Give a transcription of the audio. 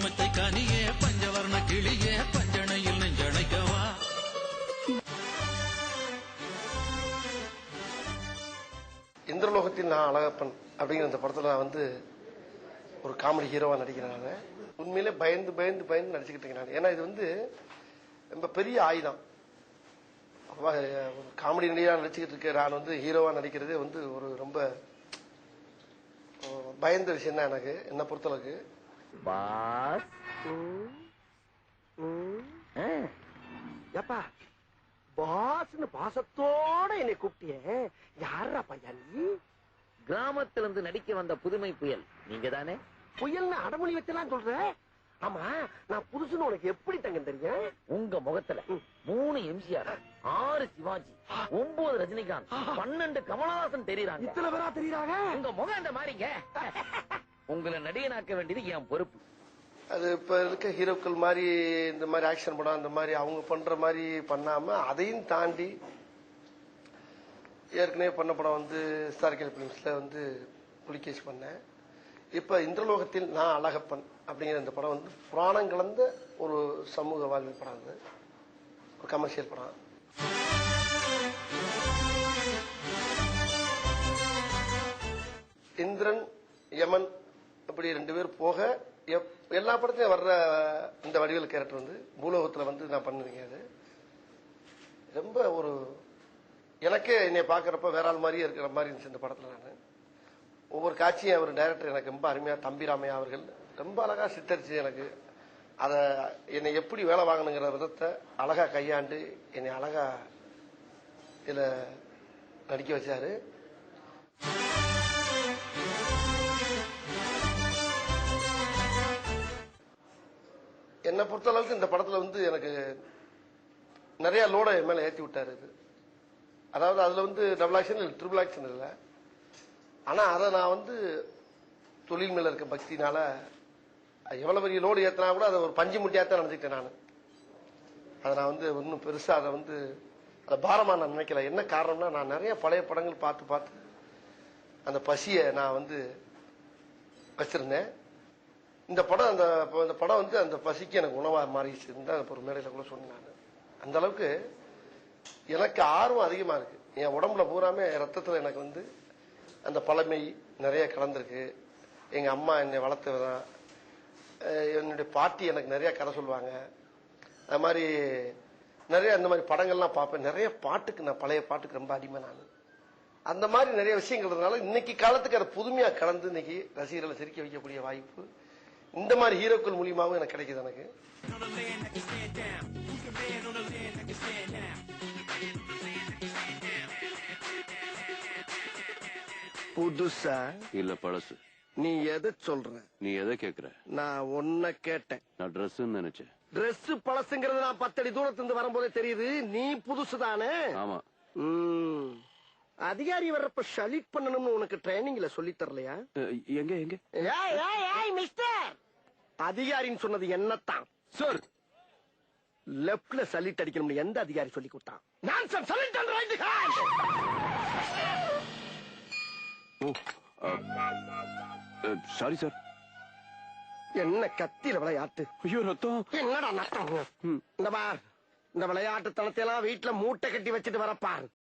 பச்சை கனியே பஞ்சவர்ண கிளியே பஞ்சனையில் நெஞ்சணைக்கவா. இந்திரலோகத்தில் நான் அழகப்பன் அப்படிங்கிற இந்த படத்துல நான் வந்து ஒரு காமெடி ஹீரோவா நடிக்கிறேன். உண்மையிலே பயந்து பயந்து பயந்து நடிச்சுக்கிட்டு இருக்கேன். ஏன்னா இது வந்து ரொம்ப பெரிய ஆயுதம். ஒரு காமெடி நடிகா நடிச்சுக்கிட்டு இருக்க நான் வந்து ஹீரோவா நடிக்கிறதே வந்து ஒரு ரொம்ப பயந்த விஷயம் தான் எனக்கு, என்ன பொறுத்தளவுக்கு. பாஸ்னு பாசத்தோட என்னை கூப்பிட்டியே, யாரா பையா நீ? கிராமத்துல இருந்து நடிக்க வந்த புதுமை புயல் நீங்க தானே? புயல்னு அடமொழி வச்செல்லாம் சொல்ற? ஆமா, நான் புதுசுன்னு உனக்கு எப்படி தங்கம் தெரியும்? உங்க முகத்துல 3 எம்ஜிஆர், 6 சிவாஜி, 9 ரஜினிகாந்த், 12 கமலஹாசன் தெரியுறாங்க. இத்தனை பேரா தெரியுறாங்க? உங்க முகம் அந்த மாதிரிங்க. உங்களை நடிகனாக்க வேண்டியது என் பொறுப்பு. அது இப்ப இருக்க ஹீரோக்கள் மாதிரி இந்த மாதிரி ஆக்ஷன் படம் அந்த மாதிரி அவங்க பண்ற மாதிரி பண்ணாம அதையும் தாண்டி ஏற்கனவே பண்ண படம் வந்து ஹிஸ்டாரிக்கல் பிலிம்ஸ்ல வந்து புலிகேஷ் பண்ணேன். இப்ப இந்திரலோகத்தில் நான் அழகப்பன் அப்படிங்கிற இந்த படம் வந்து புராணம் கலந்த ஒரு சமூக வாழ்வியல் படம். அது ஒரு கமர்ஷியல் படம். இந்திரன் யமன் அப்படி 2 பேர் போக எல்லா படத்தையும் வர்ற இந்த வடிவேல் கேரக்டர் வந்து பூலோகத்துல வந்து நான் பண்ணுறீங்க. அது ரொம்ப ஒரு எனக்கே என்னை பார்க்கறப்ப வேற ஆள் மாதிரியே இருக்கிற மாதிரி இருந்துச்சு இந்த படத்துல. நான் ஒவ்வொரு காட்சியும் அவர் டைரக்டர் எனக்கு ரொம்ப அருமையா, தம்பி ராமையா அவர்கள் ரொம்ப அழகா சித்தரிச்சு எனக்கு அதை என்னை எப்படி வேலை வாங்கணுங்கிற விதத்தை அழகா கையாண்டு என்னை அழகா இதுல நடிக்க வச்சாரு. என்னை பொறுத்த அளவுக்கு இந்த படத்துல வந்து எனக்கு நிறைய லோட மேல ஏற்றி விட்டாரு. இது அதாவது அதுல வந்து டபுள் ஆக்ஷன் இல்லை, ட்ரிபிள் ஆக்ஷன் இல்லை. ஆனா அதை நான் வந்து தொழில் மேல இருக்க பக்தினால எவ்வளவு பெரிய லோடு ஏற்றினா கூட அதை ஒரு பஞ்சு முட்டியாத்தான் நினைச்சுக்கிட்டேன். நான் அதை நான் வந்து ஒன்றும் பெருசா அதை வந்து அதை பாரமா நான் நினைக்கல. என்ன காரணம்னா நான் நிறைய பழைய படங்கள் பார்த்து பார்த்து அந்த பசியை நான் வந்து வச்சிருந்தேன். இந்த படம் அந்த படம் வந்து அந்த பசிக்கு எனக்கு உணவா மாறிடுச்சு தான் ஒரு மேடையில கூட சொன்னேன். நான் அந்த அளவுக்கு எனக்கு ஆர்வம் அதிகமா இருக்கு. என் உடம்புல பூராமே ரத்தத்துல எனக்கு வந்து அந்த பழமை நிறைய கலந்துருக்கு. எங்க அம்மா என்னை வளர்த்ததுதான், என்னுடைய பாட்டி எனக்கு நிறைய கதை சொல்லுவாங்க. அது மாதிரி நிறைய அந்த மாதிரி படங்கள்லாம் பார்ப்பேன். நிறைய பாட்டுக்கு நான் பழைய பாட்டுக்கு ரொம்ப அடிமை. நான் அந்த மாதிரி நிறைய விஷயங்கள்னால இன்னைக்கு காலத்துக்கு அதை புதுமையா கலந்து இன்னைக்கு ரசிகர்களை சிரிக்க வைக்கக்கூடிய வாய்ப்பு இந்த மாதிரி ஹீரோக்கள் மூலியமாவும் எனக்கு கிடைக்குது. எனக்கு புதுசா இல்ல பழசு. நீ எதை சொல்ற? நீ எதை கேக்குற? நான் ஒன்ன கேட்டேன். நான் ட்ரெஸ் நினைச்சேன். ட்ரெஸ் பழசுங்கிறது நான் 10 அடி தூரத்திலிருந்து வரும்போதே தெரியுது. நீ புதுசு தானே? ஆமா. அதிகாரி வர்றப்ப ஷலிட் பண்ணணும்னு உனக்கு ட்ரைனிங்ல சொல்லி தரலையா? எங்க எங்க மிஸ்டர் அதிகாரின்னு சொன்னது என்னத்தான் சார்? லெப்ட்ல சலிட் அடிக்கணும் எந்த அதிகாரி சொல்லி கொடுத்தான்? நான் sir சலிட் and right hand. Sorry sir. என்ன கத்தியில விளையாட்டு? ஐயோ ரத்தம். என்னடா நட்டம்? இந்த விளையாட்டு தனத்தையெல்லாம் வீட்டுல மூட்டை கட்டி வச்சுட்டு வரப்பார்.